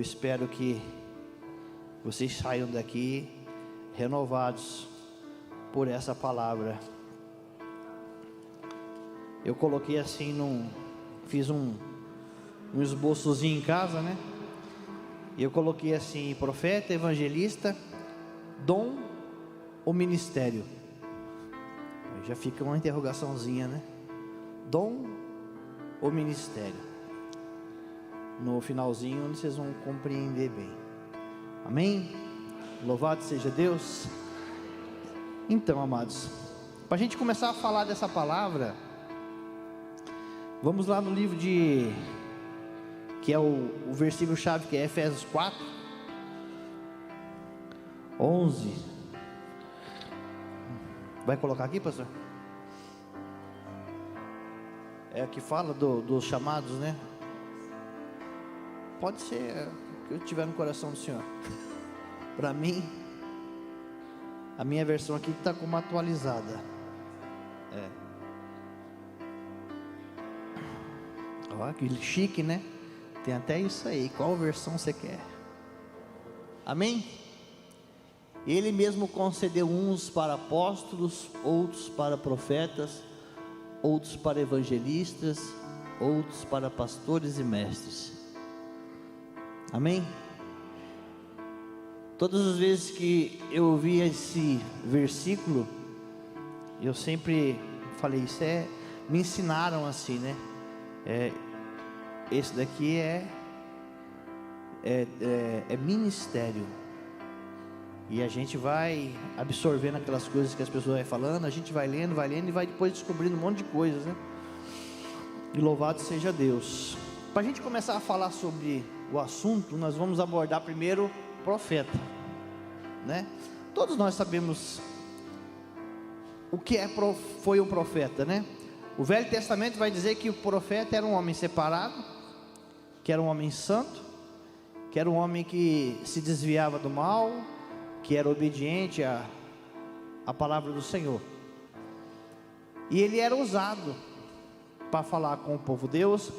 Eu espero que vocês saiam daqui renovados por essa palavra. Eu coloquei assim fiz um esboçozinho em casa, né? E eu coloquei assim: profeta, evangelista, dom ou ministério? Já fica uma interrogaçãozinha, né? Dom ou ministério? No finalzinho vocês vão compreender bem. Amém? Louvado seja Deus. Então, amados, para a gente começar a falar dessa palavra, vamos lá no livro que é o versículo chave, que é Efésios 4, 11. Vai colocar aqui, pastor? É que fala dos chamados, né? Pode ser o que eu tiver no coração do Senhor. Para mim, a minha versão aqui está como atualizada. Olha que chique, né? Tem até isso aí. Qual versão você quer? Amém? Ele mesmo concedeu uns para apóstolos, outros para profetas, outros para evangelistas, outros para pastores e mestres. Amém? Todas as vezes que eu ouvi esse versículo, eu sempre falei: me ensinaram assim, né? Esse daqui é ministério. E a gente vai absorvendo aquelas coisas que as pessoas vão falando, a gente vai lendo e vai depois descobrindo um monte de coisas, né? E louvado seja Deus. Para a gente começar a falar sobre o assunto, nós vamos abordar primeiro profeta, né? Todos nós sabemos o que foi um profeta, né? O Velho Testamento vai dizer que o profeta era um homem separado, que era um homem santo, que era um homem que se desviava do mal, que era obediente à palavra do Senhor. E ele era usado para falar com o povo. Deus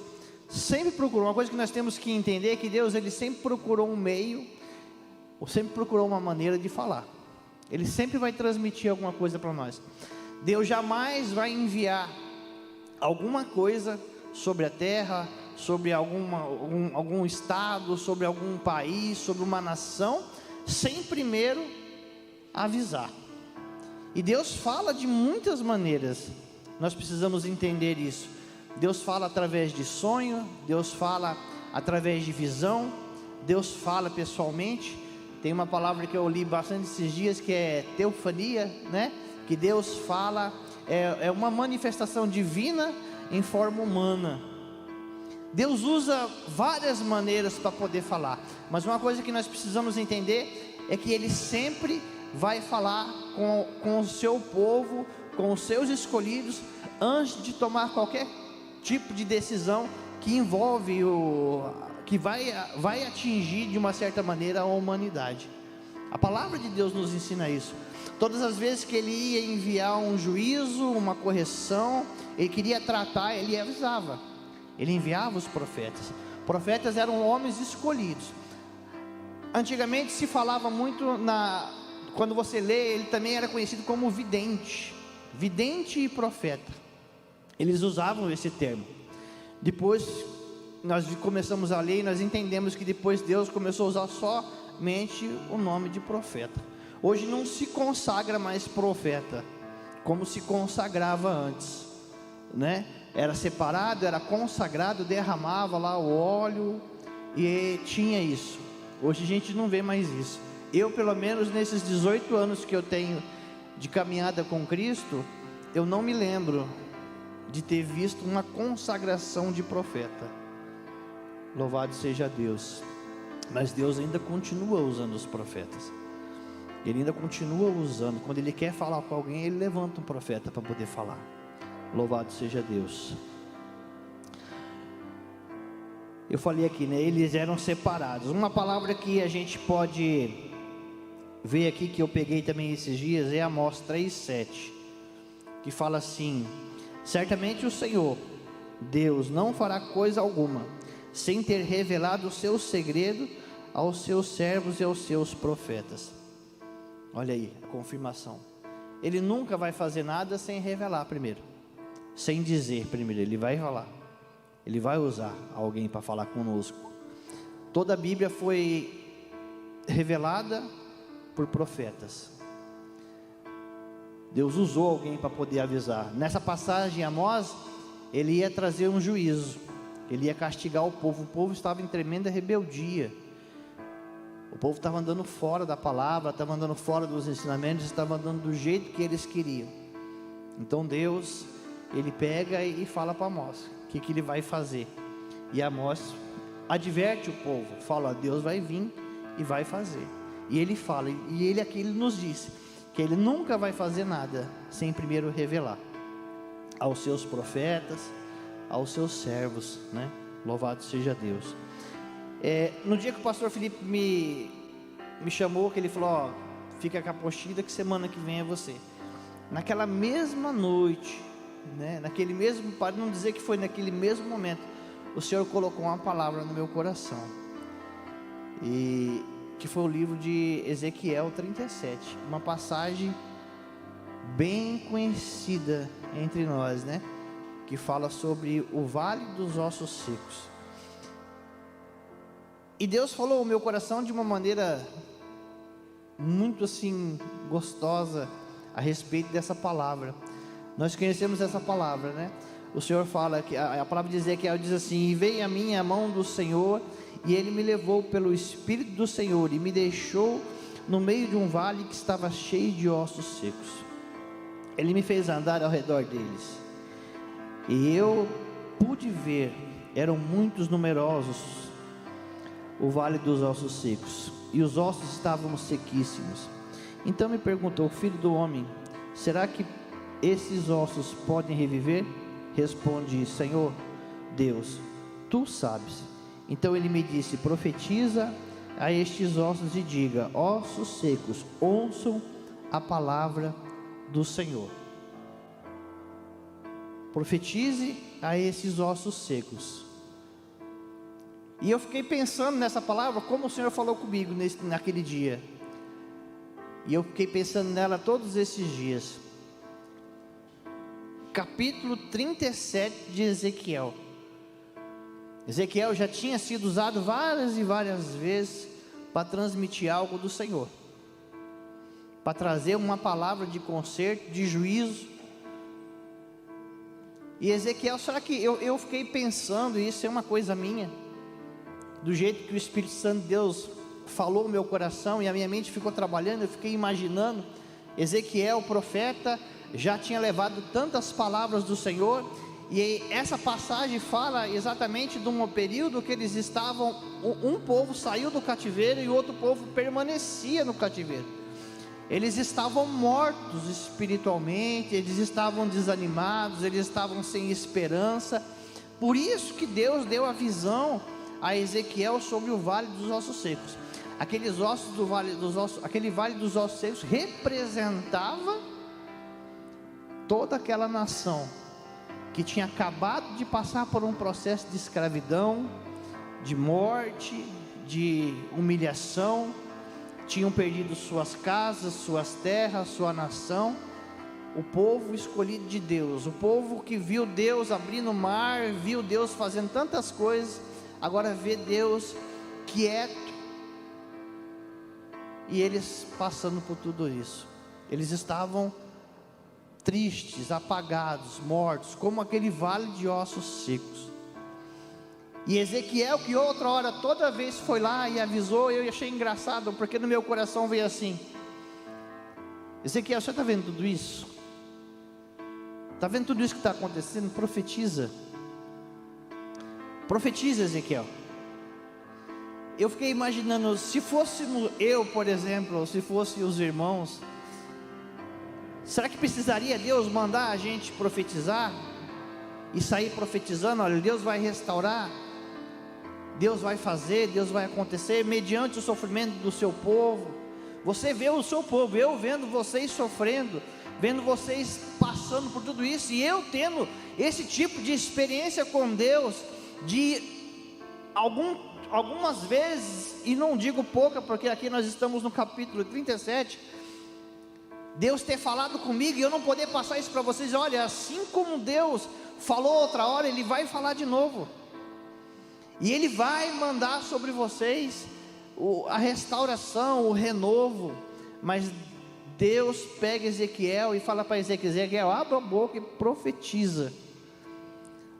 sempre procurou, uma coisa que nós temos que entender é que Deus, ele sempre procurou um meio, ou sempre procurou uma maneira de falar. Ele sempre vai transmitir alguma coisa para nós. Deus jamais vai enviar alguma coisa sobre a terra, sobre algum estado, sobre algum país, sobre uma nação, sem primeiro avisar. E Deus fala de muitas maneiras. Nós precisamos entender isso. Deus fala através de sonho, Deus fala através de visão, Deus fala pessoalmente. Tem uma palavra que eu li bastante esses dias, que é teofania, né? Que Deus fala, é uma manifestação divina em forma humana. Deus usa várias maneiras para poder falar, mas uma coisa que nós precisamos entender é que Ele sempre vai falar com o seu povo, com os seus escolhidos, antes de tomar qualquer tipo de decisão que envolve que vai atingir de uma certa maneira a humanidade. A palavra de Deus nos ensina isso. Todas as vezes que Ele ia enviar um juízo, uma correção, Ele queria tratar, Ele avisava. Ele enviava os profetas. Profetas eram homens escolhidos. Antigamente se falava muito quando você lê, ele também era conhecido como vidente e profeta. Eles usavam esse termo. Depois nós começamos a ler e nós entendemos que depois Deus começou a usar somente o nome de profeta. Hoje não se consagra mais profeta como se consagrava antes, né? Era separado, era consagrado, derramava lá o óleo e tinha isso. Hoje a gente não vê mais isso. Eu, pelo menos nesses 18 anos que eu tenho de caminhada com Cristo, eu não me lembro de ter visto uma consagração de profeta. Louvado seja Deus. Mas Deus ainda continua usando os profetas. Ele ainda continua usando. Quando Ele quer falar com alguém, Ele levanta um profeta para poder falar. Louvado seja Deus. Eu falei aqui, né? Eles eram separados. Uma palavra que a gente pode ver aqui, que eu peguei também esses dias, é Amós 3:7, que fala assim: certamente o Senhor Deus não fará coisa alguma sem ter revelado o seu segredo aos seus servos e aos seus profetas. Olha aí, a confirmação. Ele nunca vai fazer nada sem revelar primeiro, sem dizer primeiro. Ele vai falar, ele vai usar alguém para falar conosco. Toda a Bíblia foi revelada por profetas. Deus usou alguém para poder avisar. Nessa passagem, Amós, ele ia trazer um juízo, ele ia castigar o povo estava em tremenda rebeldia, o povo estava andando fora da palavra, estava andando fora dos ensinamentos, estava andando do jeito que eles queriam. Então Deus, ele pega e fala para Amós, o que ele vai fazer, e Amós adverte o povo, fala, Deus vai vir e vai fazer, e ele fala, e ele aqui ele nos disse, que ele nunca vai fazer nada, sem primeiro revelar, aos seus profetas, aos seus servos, né? Louvado seja Deus. No dia que o pastor Felipe me chamou, que ele falou, ó, fica com a apostila que semana que vem é você. Naquela mesma noite, né? Naquele mesmo, para não dizer que foi naquele mesmo momento, o Senhor colocou uma palavra no meu coração, e que foi o livro de Ezequiel 37, uma passagem bem conhecida entre nós, né? Que fala sobre o vale dos ossos secos. E Deus falou ao meu coração de uma maneira muito assim gostosa a respeito dessa palavra. Nós conhecemos essa palavra, né? O Senhor fala que a palavra de Ezequiel diz assim: e veio a mim a mão do Senhor, e ele me levou pelo Espírito do Senhor e me deixou no meio de um vale que estava cheio de ossos secos. Ele me fez andar ao redor deles, e eu pude ver, eram muitos numerosos, o vale dos ossos secos, e os ossos estavam sequíssimos. Então me perguntou: filho do homem, será que esses ossos podem reviver? Respondi: Senhor Deus, tu sabes. Então ele me disse: profetiza a estes ossos e diga: ossos secos, ouçam a palavra do Senhor. Profetize a esses ossos secos. E eu fiquei pensando nessa palavra, como o Senhor falou comigo naquele dia, e eu fiquei pensando nela todos esses dias. Capítulo 37 de Ezequiel. Ezequiel já tinha sido usado várias e várias vezes para transmitir algo do Senhor, para trazer uma palavra de conserto, de juízo. E Ezequiel, será que eu fiquei pensando, e isso é uma coisa minha, do jeito que o Espírito Santo de Deus falou no meu coração, e a minha mente ficou trabalhando, eu fiquei imaginando, Ezequiel, o profeta, já tinha levado tantas palavras do Senhor, e essa passagem fala exatamente de um período que eles estavam, um povo saiu do cativeiro e o outro povo permanecia no cativeiro. Eles estavam mortos espiritualmente, eles estavam desanimados, eles estavam sem esperança. Por isso que Deus deu a visão a Ezequiel sobre o vale dos ossos secos. Aqueles ossos do vale dos ossos, aquele vale dos ossos secos representava toda aquela nação que tinha acabado de passar por um processo de escravidão, de morte, de humilhação, tinham perdido suas casas, suas terras, sua nação. O povo escolhido de Deus, o povo que viu Deus abrindo o mar, viu Deus fazendo tantas coisas, agora vê Deus quieto, e eles passando por tudo isso. Eles estavam tristes, apagados, mortos, como aquele vale de ossos secos. E Ezequiel, que outra hora, toda vez foi lá e avisou, eu achei engraçado, porque no meu coração veio assim: Ezequiel, você está vendo tudo isso? Está vendo tudo isso que está acontecendo? Profetiza. Profetiza, Ezequiel. Eu fiquei imaginando, se fôssemos eu, por exemplo, ou se fossem os irmãos, será que precisaria Deus mandar a gente profetizar? E sair profetizando, olha, Deus vai restaurar, Deus vai fazer, Deus vai acontecer, mediante o sofrimento do seu povo. Você vê o seu povo, eu vendo vocês sofrendo, vendo vocês passando por tudo isso, e eu tendo esse tipo de experiência com Deus, de algumas vezes, e não digo pouca, porque aqui nós estamos no capítulo 37, Deus ter falado comigo e eu não poder passar isso para vocês. Olha, assim como Deus falou outra hora, Ele vai falar de novo, e Ele vai mandar sobre vocês a restauração, o renovo. Mas Deus pega Ezequiel e fala para Ezequiel: abra a boca e profetiza.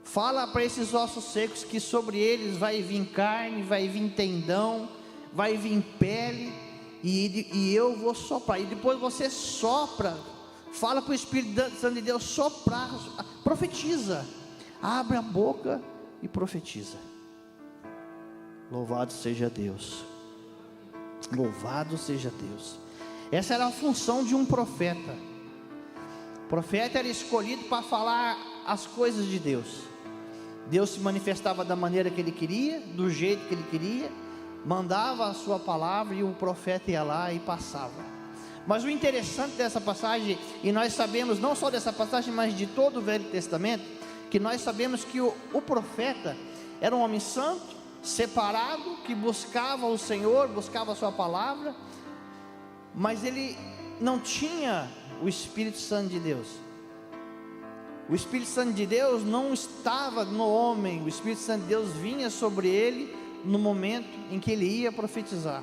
Fala para esses ossos secos que sobre eles vai vir carne, vai vir tendão, vai vir pele, e eu vou soprar. E depois você sopra, fala para o Espírito Santo de Deus soprar, profetiza, abre a boca e profetiza. Louvado seja Deus, louvado seja Deus. Essa era a função de um profeta. O profeta era escolhido para falar as coisas de Deus. Deus se manifestava da maneira que Ele queria, do jeito que Ele queria, mandava a sua palavra e o profeta ia lá e passava. Mas o interessante dessa passagem, e nós sabemos não só dessa passagem, mas de todo o Velho Testamento, que nós sabemos que o profeta era um homem santo, separado, que buscava o Senhor, buscava a sua palavra, mas ele não tinha o Espírito Santo de Deus. O Espírito Santo de Deus não estava no homem. O Espírito Santo de Deus vinha sobre ele no momento em que ele ia profetizar.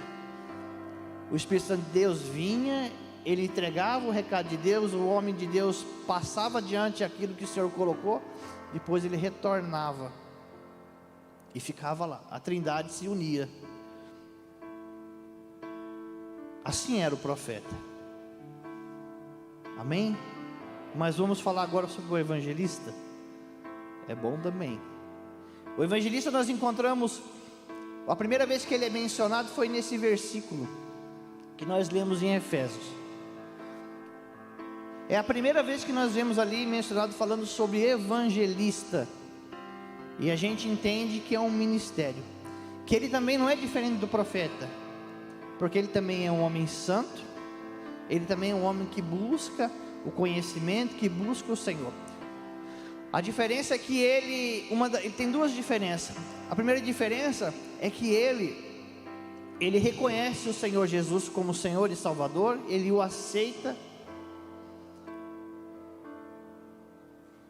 O Espírito Santo de Deus vinha, ele entregava o recado de Deus, o homem de Deus passava adiante aquilo que o Senhor colocou, depois ele retornava e ficava lá. A Trindade se unia. Assim era o profeta. Amém? Mas vamos falar agora sobre o evangelista. É bom também. O evangelista nós encontramos, a primeira vez que ele é mencionado foi nesse versículo que nós lemos em Efésios. É a primeira vez que nós vemos ali mencionado falando sobre evangelista. E a gente entende que é um ministério, que ele também não é diferente do profeta, porque ele também é um homem santo, ele também é um homem que busca o conhecimento, que busca o Senhor. A diferença é que ele tem duas diferenças. A primeira diferença é que ele reconhece o Senhor Jesus como Senhor e Salvador, ele o aceita,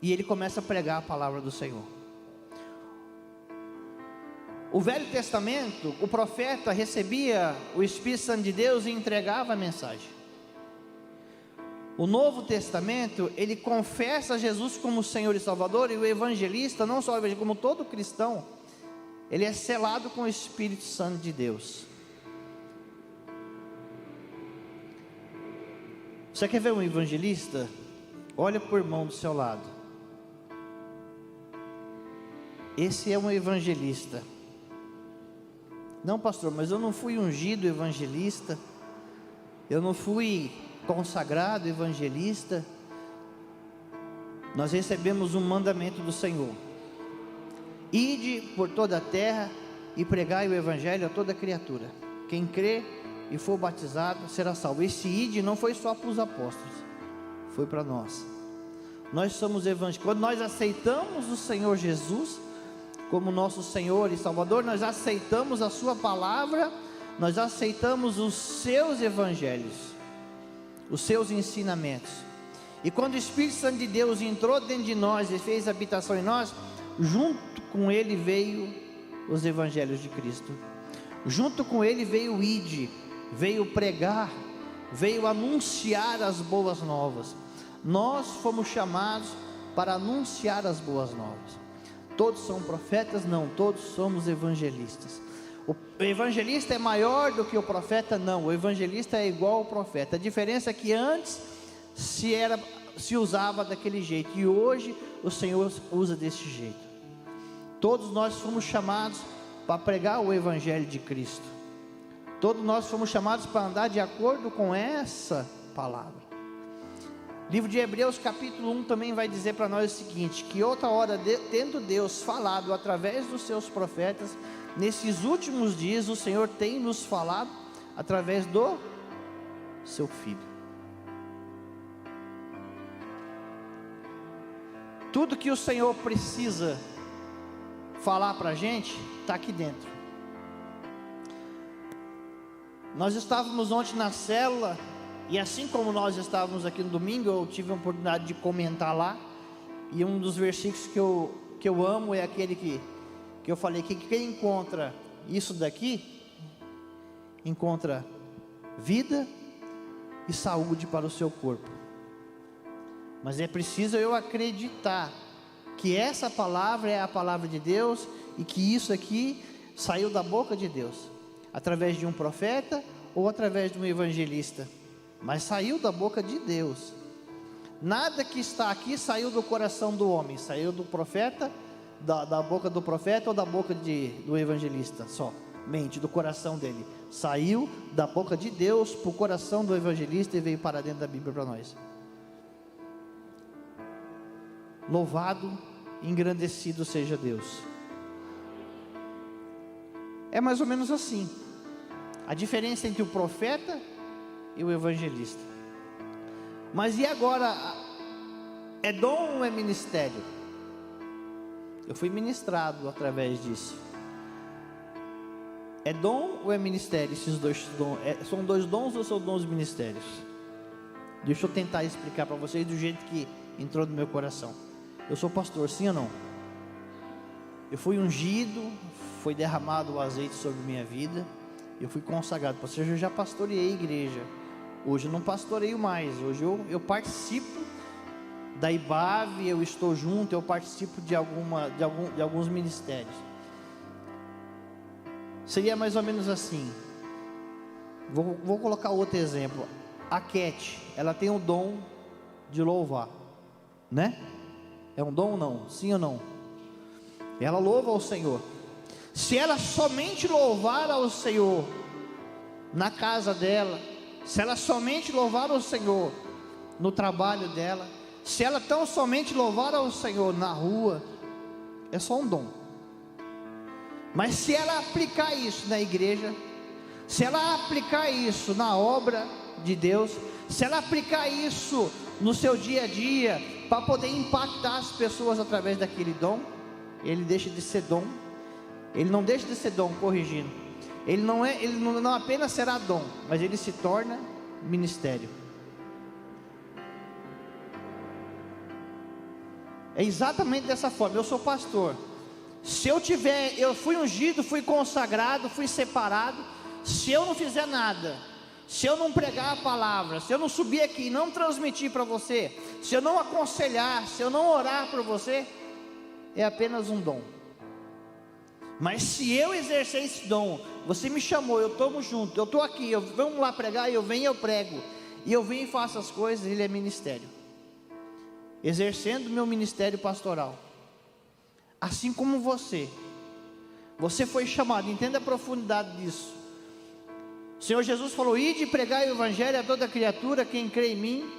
e ele começa a pregar a palavra do Senhor. O Velho Testamento, o profeta recebia o Espírito Santo de Deus e entregava a mensagem. O Novo Testamento, ele confessa Jesus como Senhor e Salvador, e o evangelista, não só o evangelista, como todo cristão, ele é selado com o Espírito Santo de Deus. Você quer ver um evangelista? Olha para o irmão do seu lado. Esse é um evangelista. Não, pastor, mas eu não fui ungido evangelista, eu não fui consagrado evangelista. Nós recebemos um mandamento do Senhor: ide por toda a terra e pregai o evangelho a toda criatura. Quem crê e for batizado será salvo. Esse ide não foi só para os apóstolos, foi para nós. Nós somos evangelistas. Quando nós aceitamos o Senhor Jesus como nosso Senhor e Salvador, nós aceitamos a sua palavra, nós aceitamos os seus evangelhos, os seus ensinamentos. E quando o Espírito Santo de Deus entrou dentro de nós e fez habitação em nós, junto com ele veio os evangelhos de Cristo. Junto com ele veio o ide, veio pregar, veio anunciar as boas novas. Nós fomos chamados para anunciar as boas novas. Todos são profetas? Não, todos somos evangelistas. O evangelista é maior do que o profeta? Não, o evangelista é igual ao profeta. A diferença é que antes se usava daquele jeito, e hoje o Senhor usa desse jeito. Todos nós fomos chamados para pregar o evangelho de Cristo. Todos nós fomos chamados para andar de acordo com essa palavra. Livro de Hebreus capítulo 1 também vai dizer para nós o seguinte: que outra hora, tendo Deus falado através dos seus profetas, nesses últimos dias o Senhor tem nos falado através do seu Filho. Tudo que o Senhor precisa falar para a gente está aqui dentro. Nós estávamos ontem na célula, e assim como nós estávamos aqui no domingo, eu tive a oportunidade de comentar lá, e um dos versículos que eu amo é aquele que eu falei, que quem encontra isso daqui, encontra vida e saúde para o seu corpo. Mas é preciso eu acreditar que essa palavra é a palavra de Deus, e que isso aqui saiu da boca de Deus, através de um profeta ou através de um evangelista, mas saiu da boca de Deus. Nada que está aqui saiu do coração do homem, saiu do profeta, da boca do profeta ou da boca do evangelista, somente do coração dele. Saiu da boca de Deus para o coração do evangelista e veio para dentro da Bíblia para nós. Louvado e engrandecido seja Deus. É mais ou menos assim a diferença entre o profeta e o evangelista. Mas e agora, é dom ou é ministério? Eu fui ministrado através disso. É dom ou é ministério? Esses dois dons, são dois dons ou são dons ministérios? Deixa eu tentar explicar para vocês do jeito que entrou no meu coração. Eu sou pastor, sim ou não? Eu fui ungido, foi derramado o azeite sobre minha vida, eu fui consagrado. Ou seja, eu já pastoreei a igreja. Hoje eu não pastoreio mais. Hoje eu participo da IBAV, eu estou junto, eu participo de alguns ministérios. Seria mais ou menos assim. Vou colocar outro exemplo. A Cat, ela tem o dom de louvar, né? É um dom ou não? Sim ou não? Ela louva ao Senhor. Se ela somente louvar ao Senhor na casa dela, se ela somente louvar ao Senhor no trabalho dela, se ela tão somente louvar ao Senhor na rua, é só um dom. Mas se ela aplicar isso na igreja, se ela aplicar isso na obra de Deus, se ela aplicar isso no seu dia a dia, para poder impactar as pessoas através daquele dom, ele deixa de ser dom. Ele não deixa de ser dom, corrigindo. Ele não apenas será dom, mas ele se torna ministério. É exatamente dessa forma. Eu sou pastor. Eu fui ungido, fui consagrado, fui separado. Se eu não fizer nada, se eu não pregar a palavra, se eu não subir aqui e não transmitir para você, se eu não aconselhar, se eu não orar por você, é apenas um dom. Mas se eu exercer esse dom, você me chamou, eu estou junto, eu estou aqui, vamos lá pregar, eu venho e eu prego, e eu venho e faço as coisas, ele é ministério. Exercendo o meu ministério pastoral. Assim como você foi chamado, entenda a profundidade disso. O Senhor Jesus falou: ide e pregai o evangelho a toda criatura, quem crê em mim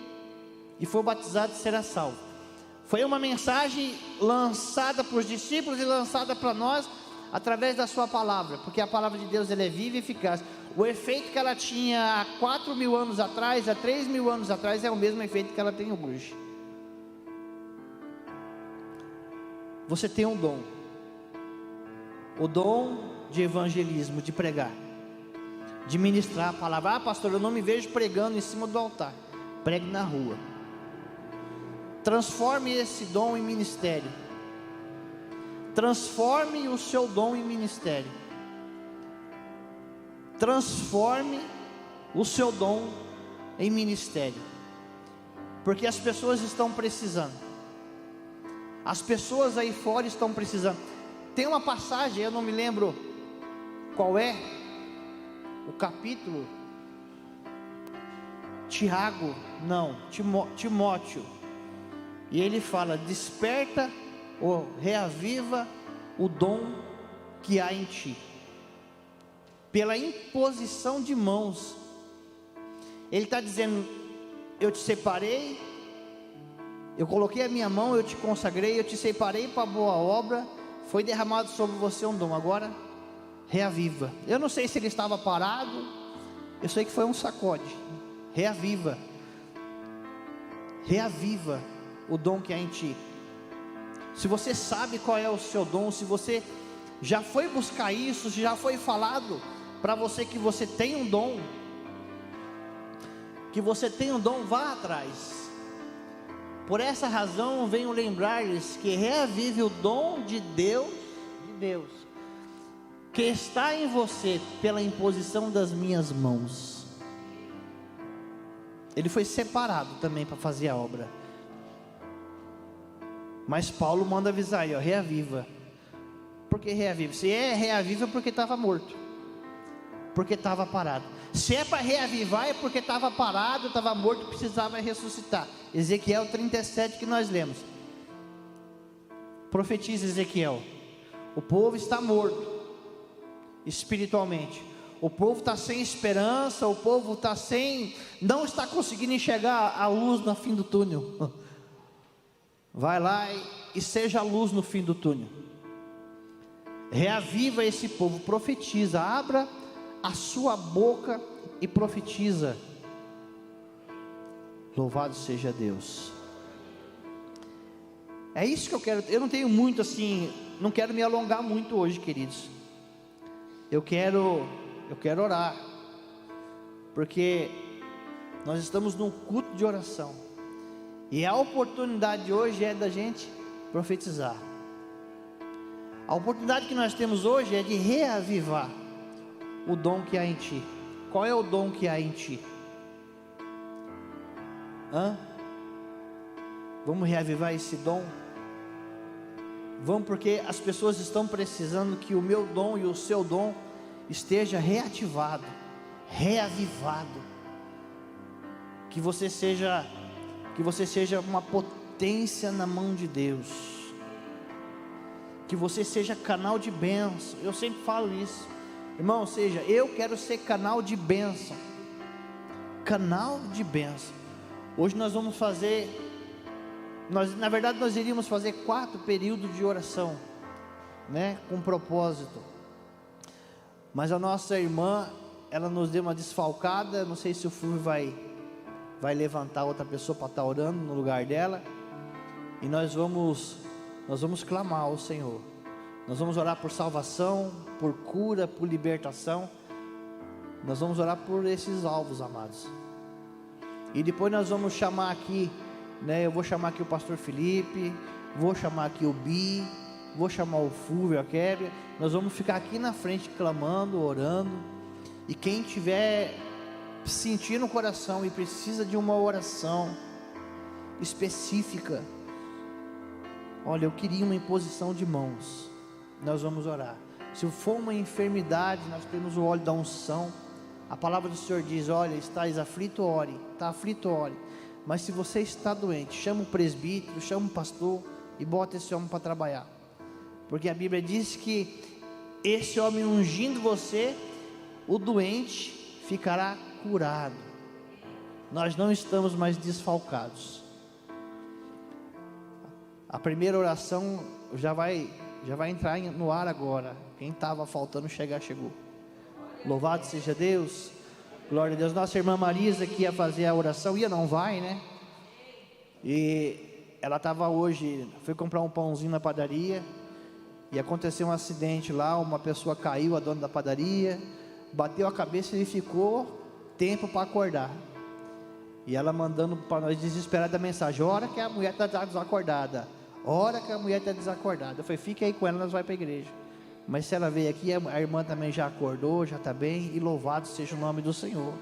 e for batizado será salvo. Foi uma mensagem lançada para os discípulos e lançada para nós, através da sua palavra, porque a palavra de Deus ela é viva e eficaz. O efeito que ela tinha há 4.000 anos atrás, há 3.000 anos atrás, é o mesmo efeito que ela tem hoje. Você tem um dom, o dom de evangelismo, de pregar, de ministrar a palavra. Ah, pastor, eu não me vejo pregando em cima do altar. Pregue na rua. Transforme esse dom em ministério. Transforme o seu dom em ministério. Transforme o seu dom em ministério. Porque as pessoas estão precisando. As pessoas aí fora estão precisando. Tem uma passagem, eu não me lembro qual é o capítulo. Timóteo. E ele fala: desperta ou reaviva o dom que há em ti, pela imposição de mãos. Ele está dizendo: eu te separei, eu coloquei a minha mão, eu te consagrei, eu te separei para a boa obra, foi derramado sobre você um dom, agora reaviva. Eu não sei se ele estava parado, eu sei que foi um sacode. Reaviva o dom que há em ti. se você sabe qual é o seu dom, se você já foi buscar isso, se já foi falado para você que você tem um dom, vá atrás. Por essa razão, venho lembrar-lhes que reavive o dom de Deus, que está em você pela imposição das minhas mãos. Ele foi separado também para fazer a obra. Mas Paulo manda avisar aí, ó, reaviva. Por que reaviva? Se é reaviva, é porque estava morto, porque estava parado. Se é para reavivar, é porque estava parado, estava morto, precisava ressuscitar. Ezequiel 37 que nós lemos. Profetiza Ezequiel: o povo está morto espiritualmente, o povo está sem esperança, o povo não está conseguindo enxergar a luz no fim do túnel. Vai lá e seja a luz no fim do túnel. Reaviva esse povo, profetiza, abra a sua boca e profetiza. Louvado seja Deus. É isso que eu quero. Eu não tenho muito assim, não quero me alongar muito hoje, queridos. Eu quero orar, porque nós estamos num culto de oração, e a oportunidade hoje é da gente profetizar. A oportunidade que nós temos hoje é de reavivar o dom que há em ti. Qual é o dom que há em ti? Vamos reavivar esse dom? Vamos, porque as pessoas estão precisando que o meu dom e o seu dom esteja reativado, reavivado. Que você seja uma potência na mão de Deus. Que você seja canal de bênção. Eu sempre falo isso, irmão. Eu quero ser canal de bênção. Canal de bênção. Hoje nós vamos fazer, na verdade nós iríamos fazer 4 períodos de oração, né, com propósito. Mas a nossa irmã, ela nos deu uma desfalcada. Não sei se o Fulvio vai levantar outra pessoa para estar orando no lugar dela. E nós vamos clamar ao Senhor. Nós vamos orar por salvação, por cura, por libertação. Nós vamos orar por esses alvos, amados. E depois nós vamos chamar aqui, né, eu vou chamar aqui o pastor Felipe, vou chamar aqui o Bi, vou chamar o Fulvio, a Kébia. Nós vamos ficar aqui na frente clamando, orando. E quem tiver sentindo no coração e precisa de uma oração específica, olha, eu queria uma imposição de mãos, nós vamos orar. Se for uma enfermidade, nós temos o óleo da unção. A palavra do Senhor diz: olha, estás aflito, ore. Está aflito, ore. Mas se você está doente, chama o presbítero, chama o pastor e bota esse homem para trabalhar. Porque a Bíblia diz que esse homem ungindo você, o doente ficará curado. Nós não estamos mais desfalcados. A primeira oração já vai entrar no ar agora. Quem estava faltando chegar, chegou. Louvado seja Deus. Glória a Deus. Nossa irmã Marisa que ia fazer a oração, não vai, né? E ela estava hoje, foi comprar um pãozinho na padaria, e aconteceu um acidente lá. Uma pessoa caiu, a dona da padaria, bateu a cabeça e ficou tempo para acordar. E ela mandando para nós desesperada a mensagem: ora que a mulher está desacordada, ora que a mulher está desacordada. Eu falei: fique aí com ela, nós vamos para a igreja. Mas se ela veio aqui, a irmã também já acordou, já está bem. E louvado seja o nome do Senhor.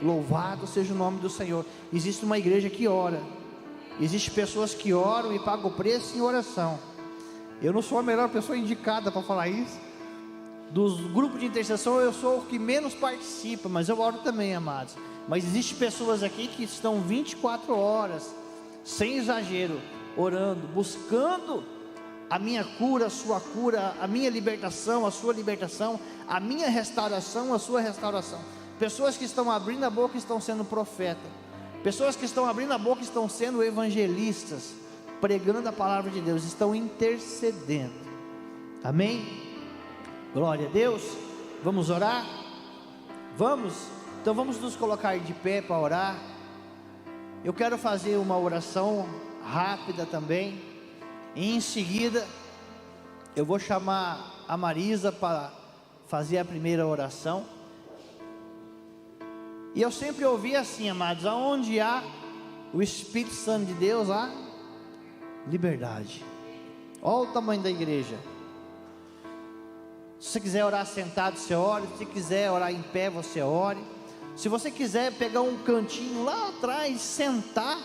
Louvado seja o nome do Senhor. Existe uma igreja que ora. Existem pessoas que oram e pagam o preço em oração. Eu não sou a melhor pessoa indicada para falar isso. Dos grupos de intercessão eu sou o que menos participa, mas eu oro também, amados. Mas existem pessoas aqui que estão 24 horas, sem exagero, orando, buscando a minha cura, a sua cura, a minha libertação, a sua libertação, a minha restauração, a sua restauração. Pessoas que estão abrindo a boca estão sendo profetas. Pessoas que estão abrindo a boca estão sendo evangelistas, pregando a palavra de Deus, estão intercedendo. Amém? Glória a Deus. Vamos orar? Vamos? Então vamos nos colocar de pé para orar. Eu quero fazer uma oração rápida também. E em seguida, eu vou chamar a Marisa para fazer a primeira oração. E eu sempre ouvi assim, amados: aonde há o Espírito Santo de Deus, há liberdade. Olha o tamanho da igreja. Se você quiser orar sentado, você ore. Se você quiser orar em pé, você ore. Se você quiser pegar um cantinho lá atrás, sentar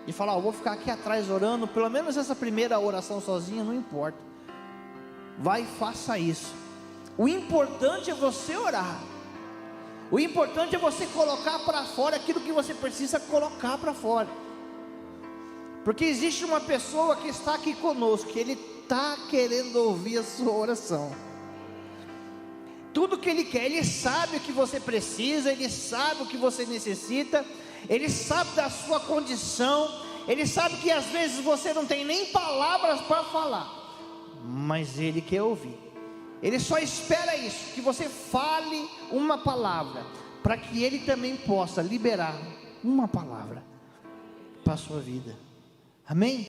e falar: eu vou ficar aqui atrás orando, pelo menos essa primeira oração sozinha, não importa. Vai e faça isso. O importante é você orar. O importante é você colocar para fora aquilo que você precisa colocar para fora. Porque existe uma pessoa que está aqui conosco, que ele está querendo ouvir a sua oração. Tudo que ele quer, ele sabe o que você precisa, ele sabe o que você necessita, ele sabe da sua condição, ele sabe que às vezes você não tem nem palavras para falar, mas ele quer ouvir. Ele só espera isso, que você fale uma palavra, para que ele também possa liberar uma palavra para a sua vida. Amém?